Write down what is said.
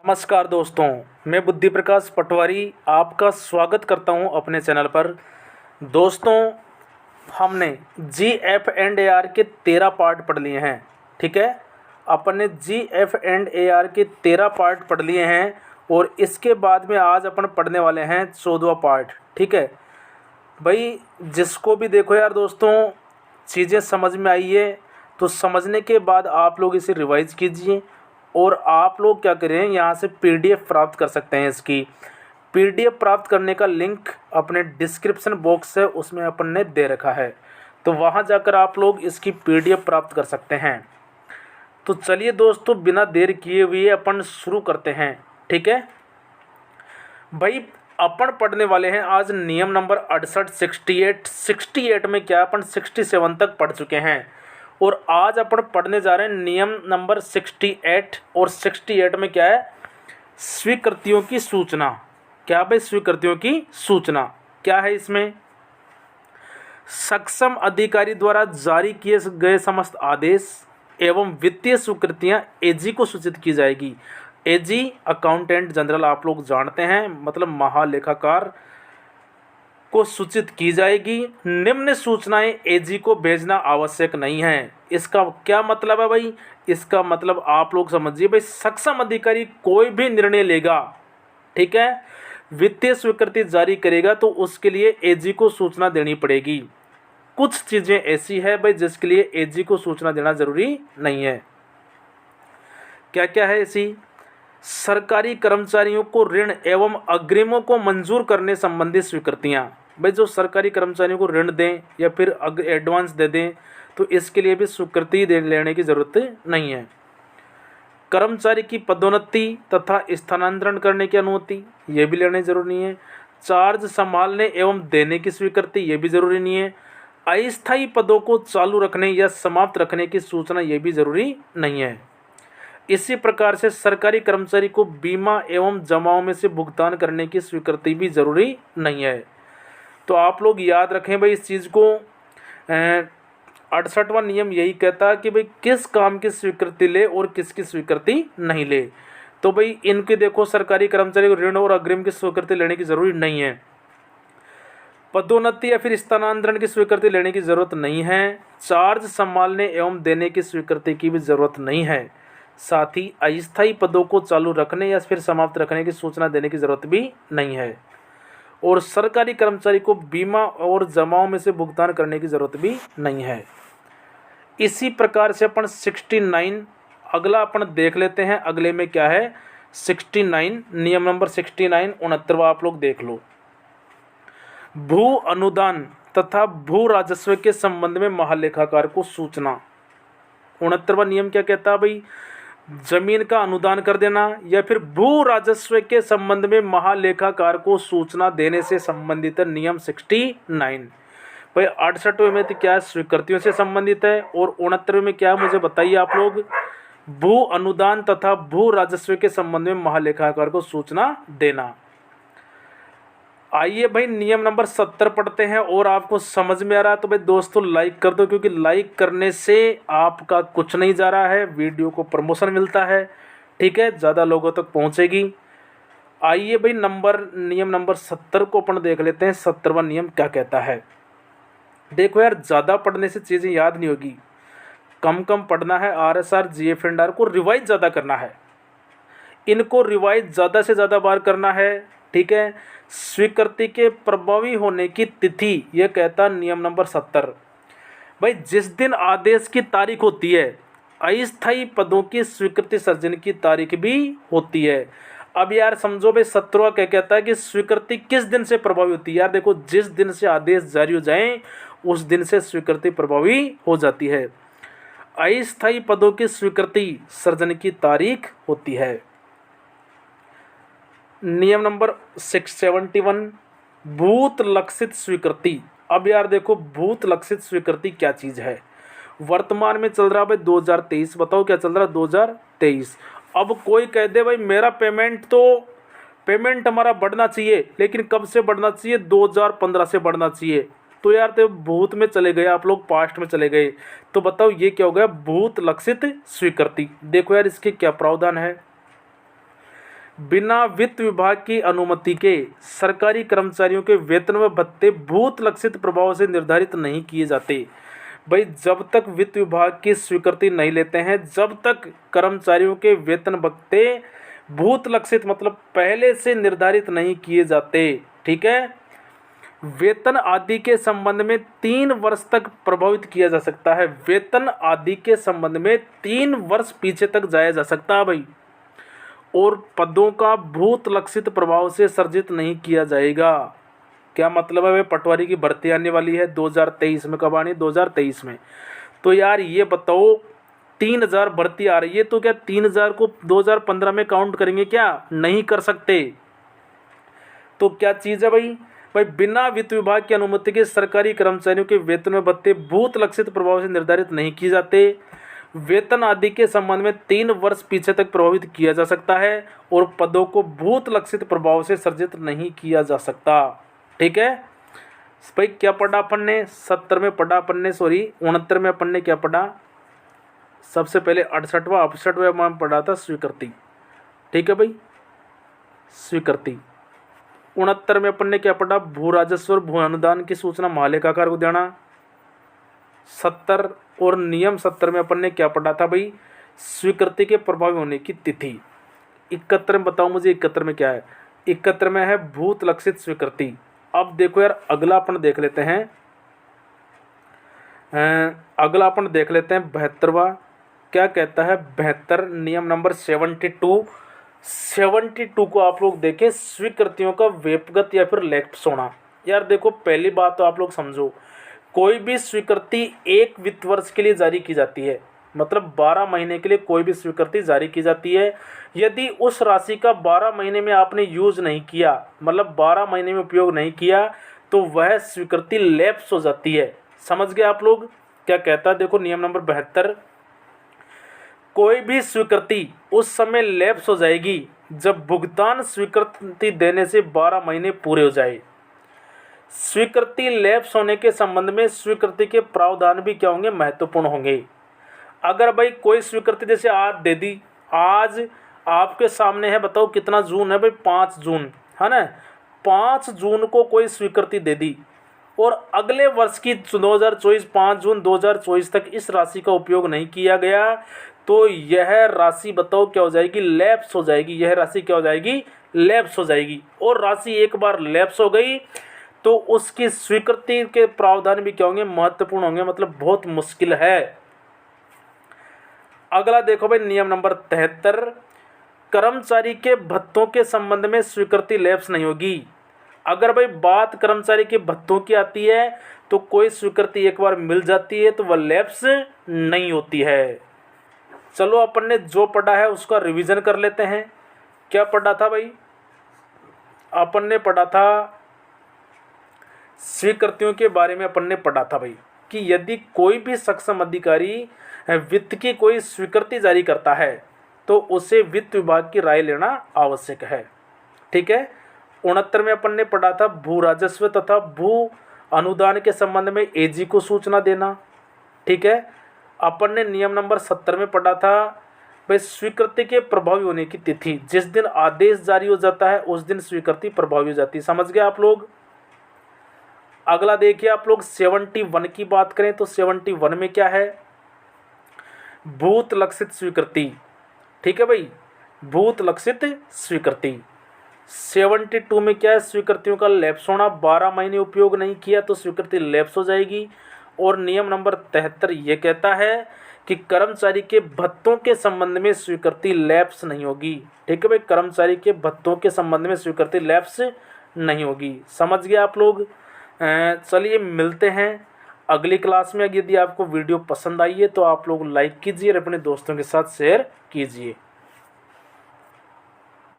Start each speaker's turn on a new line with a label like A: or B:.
A: नमस्कार दोस्तों, मैं बुद्धि प्रकाश पटवारी आपका स्वागत करता हूं अपने चैनल पर। दोस्तों, हमने GF&AR के 13 पार्ट पढ़ लिए हैं। ठीक है, अपन ने GF&AR के 13 पार्ट पढ़ लिए हैं और इसके बाद में आज अपन पढ़ने वाले हैं 14वां पार्ट। ठीक है भाई, जिसको भी देखो यार दोस्तों, चीज़ें समझ में आई है तो समझने के बाद आप लोग इसे रिवाइज कीजिए और आप लोग क्या करें, यहाँ से PDF प्राप्त कर सकते हैं। इसकी PDF प्राप्त करने का लिंक अपने डिस्क्रिप्शन बॉक्स है, उसमें अपन ने दे रखा है, तो वहाँ जाकर आप लोग इसकी PDF प्राप्त कर सकते हैं। तो चलिए दोस्तों, बिना देर किए हुए अपन शुरू करते हैं। ठीक है भाई, अपन पढ़ने वाले हैं आज नियम नंबर 68, 68 में क्या अपन 67 तक पढ़ चुके हैं और आज अपन पढ़ने जा रहे हैं नियम नंबर 68। और 68 में क्या है, स्वीकृतियों की सूचना। क्या भाई, स्वीकृतियों की सूचना क्या है? इसमें सक्षम अधिकारी द्वारा जारी किए गए समस्त आदेश एवं वित्तीय स्वीकृतियां AG को सूचित की जाएगी। AG अकाउंटेंट जनरल आप लोग जानते हैं, मतलब महालेखाकार को सूचित की जाएगी। निम्न सूचनाएं AG को भेजना आवश्यक नहीं है। इसका क्या मतलब है भाई? इसका मतलब आप लोग समझिए भाई, सक्षम अधिकारी कोई भी निर्णय लेगा, ठीक है, वित्तीय स्वीकृति जारी करेगा तो उसके लिए AG को सूचना देनी पड़ेगी। कुछ चीज़ें ऐसी है भाई जिसके लिए AG को सूचना देना जरूरी नहीं है। क्या क्या है ऐसी? सरकारी कर्मचारियों को ऋण एवं अग्रिमों को मंजूर करने संबंधी स्वीकृतियां। भाई, जो सरकारी कर्मचारियों को ऋण दें या फिर एडवांस दे दें तो इसके लिए भी स्वीकृति लेने की ज़रूरत नहीं है। कर्मचारी की पदोन्नति तथा स्थानांतरण करने की अनुमति, ये भी लेने जरूरी नहीं है। चार्ज संभालने एवं देने की स्वीकृति, ये भी जरूरी नहीं है। अस्थायी पदों को चालू रखने या समाप्त रखने की सूचना, ये भी जरूरी नहीं है। इसी प्रकार से सरकारी कर्मचारी को बीमा एवं जमाओं में से भुगतान करने की स्वीकृति भी जरूरी नहीं है। तो आप लोग याद रखें भाई इस चीज़ को। 68वां नियम यही कहता है कि भाई किस काम की स्वीकृति ले और किसकी स्वीकृति नहीं ले। तो भाई इनके देखो, सरकारी कर्मचारी को ऋण और अग्रिम की स्वीकृति लेने की जरूरी नहीं है। पदोन्नति या फिर स्थानांतरण की स्वीकृति लेने की जरूरत नहीं है। चार्ज संभालने एवं देने की स्वीकृति की भी जरूरत नहीं है। साथ ही अस्थायी पदों को चालू रखने या फिर समाप्त रखने की सूचना देने की जरूरत भी नहीं है। और सरकारी कर्मचारी को बीमा और जमाओं में से भुगतान करने की जरूरत भी नहीं है। इसी प्रकार से अपन 69 अगला अपन देख लेते हैं। अगले में क्या है? 69 नियम नंबर 69 69वां आप लोग देख लो। भू अनुदान तथा भू राजस्व के संबंध में महालेखाकार को सूचना। 69वां नियम क्या कहता है भाई? जमीन का अनुदान कर देना या फिर भू राजस्व के संबंध में महालेखाकार को सूचना देने से संबंधित है नियम 69। भाई 68वें में तो क्या है, स्वीकृतियों से संबंधित है, और 69वें में क्या है मुझे बताइए आप लोग? भू अनुदान तथा भू राजस्व के संबंध में महालेखाकार को सूचना देना। आइए भाई नियम नंबर 70 पढ़ते हैं। और आपको समझ में आ रहा है तो भाई दोस्तों लाइक कर दो, क्योंकि लाइक करने से आपका कुछ नहीं जा रहा है, वीडियो को प्रमोशन मिलता है, ठीक है, ज़्यादा लोगों तक पहुंचेगी। आइए भाई नियम नंबर 70 को अपन देख लेते हैं। 70वां नियम क्या कहता है? देखो यार, ज़्यादा पढ़ने से चीज़ें याद नहीं होगी, कम कम पढ़ना है। RSR GF&R को रिवाइज ज़्यादा करना है, इनको रिवाइज ज़्यादा से ज़्यादा बार करना है, ठीक है। स्वीकृति के प्रभावी होने की तिथि, यह कहता नियम नंबर 70। भाई जिस दिन आदेश की तारीख होती है, अस्थायी पदों की स्वीकृति सर्जन की तारीख भी होती है। अब यार समझो भाई, 17वां क्या कहता है कि स्वीकृति किस दिन से प्रभावी होती है? यार देखो, जिस दिन से आदेश जारी हो जाए उस दिन से स्वीकृति प्रभावी हो जाती है। अस्थायी पदों की स्वीकृति सर्जन की तारीख होती है। नियम नंबर 671 भूत लक्षित स्वीकृति। अब यार देखो, भूत लक्षित स्वीकृति क्या चीज़ है? वर्तमान में चल रहा है भाई 2023, बताओ क्या चल रहा है? 2023। अब कोई कह दे भाई मेरा पेमेंट हमारा बढ़ना चाहिए, लेकिन कब से बढ़ना चाहिए? 2015 से बढ़ना चाहिए। तो यार तो भूत में चले गए आप लोग, पास्ट में चले गए। तो बताओ ये क्या हो गया? भूत लक्षित स्वीकृति। देखो यार इसके क्या प्रावधान है। बिना वित्त विभाग की अनुमति के सरकारी कर्मचारियों के वेतन व भत्ते भूत लक्षित प्रभाव से निर्धारित नहीं किए जाते। भाई जब तक वित्त विभाग की स्वीकृति नहीं लेते हैं, जब तक कर्मचारियों के वेतन भत्ते भूत लक्षित मतलब पहले से निर्धारित नहीं किए जाते, ठीक है, वेतन आदि के संबंध में 3 वर्ष तक प्रभावित किया जा सकता है। वेतन आदि के संबंध में 3 वर्ष पीछे तक जाया जा सकता है भाई। और पदों का भूत लक्षित प्रभाव से सर्जित नहीं किया जाएगा। क्या मतलब है भाई? पटवारी की भर्ती आने वाली है 2023 में। कब आनी? 2023 में। तो यार ये बताओ 3000 भर्ती आ रही है, तो क्या 3000 को 2015 में काउंट करेंगे? क्या नहीं कर सकते। तो क्या चीज़ है भाई? भाई बिना वित्त विभाग की अनुमति के सरकारी कर्मचारियों के वेतन में भत्ते भूत लक्षित प्रभाव से निर्धारित नहीं किए जाते। वेतन आदि के संबंध में 3 वर्ष पीछे तक प्रभावित किया जा सकता है और पदों को भूत लक्षित प्रभाव से सर्जित नहीं किया जा सकता। ठीक है भाई। क्या पढ़ा अपन ने? 70 में पढ़ा अपन ने, सॉरी 69 में अपन ने क्या पढ़ा? सबसे पहले 68वां 68वें में पढ़ा था स्वीकृति। ठीक है भाई, स्वीकृति। 69 में अपन ने क्या पढ़ा? भू राजस्व और भू अनुदान की सूचना महालेखाकार को देना। 70 और नियम 70 में अपन ने क्या पढ़ा था भाई? स्वीकृति के प्रभावी होने की तिथि। 71 में बताओ मुझे, 71 में क्या है? 71 में है भूत लक्षित स्वीकृति। अब देखो यार, अगला अपन देख लेते हैं, अगला अपन देख लेते हैं 72वां। क्या कहता है 72 नियम नंबर 72 को आप लोग देखें, स्वीकृतियों का व्यक्तिगत या फिर लैप्स होना। यार देखो, पहली बात तो आप लोग समझो, कोई भी स्वीकृति 1 वित्त वर्ष के लिए जारी की जाती है, मतलब 12 महीने के लिए कोई भी स्वीकृति जारी की जाती है। यदि उस राशि का 12 महीने में आपने यूज नहीं किया, मतलब 12 महीने में उपयोग नहीं किया, तो वह स्वीकृति लैप्स हो जाती है। समझ गए आप लोग? क्या कहता है देखो नियम नंबर 72, कोई भी स्वीकृति उस समय लैप्स हो जाएगी जब भुगतान स्वीकृति देने से 12 महीने पूरे हो जाए। स्वीकृति लैप्स होने के संबंध में स्वीकृति के प्रावधान भी क्या होंगे? महत्वपूर्ण होंगे। अगर भाई कोई स्वीकृति जैसे आज दे दी, आज आपके सामने है, बताओ कितना जून है भाई? 5 जून है ना। 5 जून को कोई स्वीकृति दे दी और अगले वर्ष की 2024 5 जून 2024 तक इस राशि का उपयोग नहीं किया गया, तो यह राशि बताओ क्या हो जाएगी? लैप्स हो जाएगी। यह राशि क्या हो जाएगी? लैप्स हो जाएगी। और राशि एक बार लैप्स हो गई तो उसकी स्वीकृति के प्रावधान भी क्या होंगे? महत्वपूर्ण होंगे, मतलब बहुत मुश्किल है। अगला देखो भाई नियम नंबर 73, कर्मचारी के भत्तों के संबंध में स्वीकृति लैप्स नहीं होगी। अगर भाई बात कर्मचारी के भत्तों की आती है तो कोई स्वीकृति एक बार मिल जाती है तो वह लैप्स नहीं होती है। चलो अपन ने जो पढ़ा है उसका रिवीजन कर लेते हैं। क्या पढ़ा था भाई? अपन ने पढ़ा था स्वीकृतियों के बारे में। अपन ने पढ़ा था भाई कि यदि कोई भी सक्षम अधिकारी वित्त की कोई स्वीकृति जारी करता है तो उसे वित्त विभाग की राय लेना आवश्यक है। ठीक है। 69 में अपन ने पढ़ा था भू राजस्व तथा भू अनुदान के संबंध में एजी को सूचना देना। ठीक है। अपन ने नियम नंबर 70 में पढ़ा था भाई स्वीकृति के प्रभावी होने की तिथि, जिस दिन आदेश जारी हो जाता है उस दिन स्वीकृति प्रभावी हो जाती है। समझ गए आप लोग? अगला देखिए आप लोग 71 की बात करें तो 71 में क्या है? भूत लक्षित स्वीकृति। ठीक है भाई, भूत लक्षित स्वीकृति। 72 में क्या है? स्वीकृतियों का लैप्स होना। 12 महीने उपयोग नहीं किया तो स्वीकृति लैप्स हो जाएगी। और नियम नंबर 73 ये कहता है कि कर्मचारी के भत्तों के संबंध में स्वीकृति लैप्स नहीं होगी। ठीक है भाई, कर्मचारी के भत्तों के संबंध में स्वीकृति लैप्स नहीं होगी। समझ गए आप लोग? चलिए मिलते हैं अगली क्लास में। यदि आपको वीडियो पसंद आई है तो आप लोग लाइक कीजिए और अपने दोस्तों के साथ शेयर कीजिए।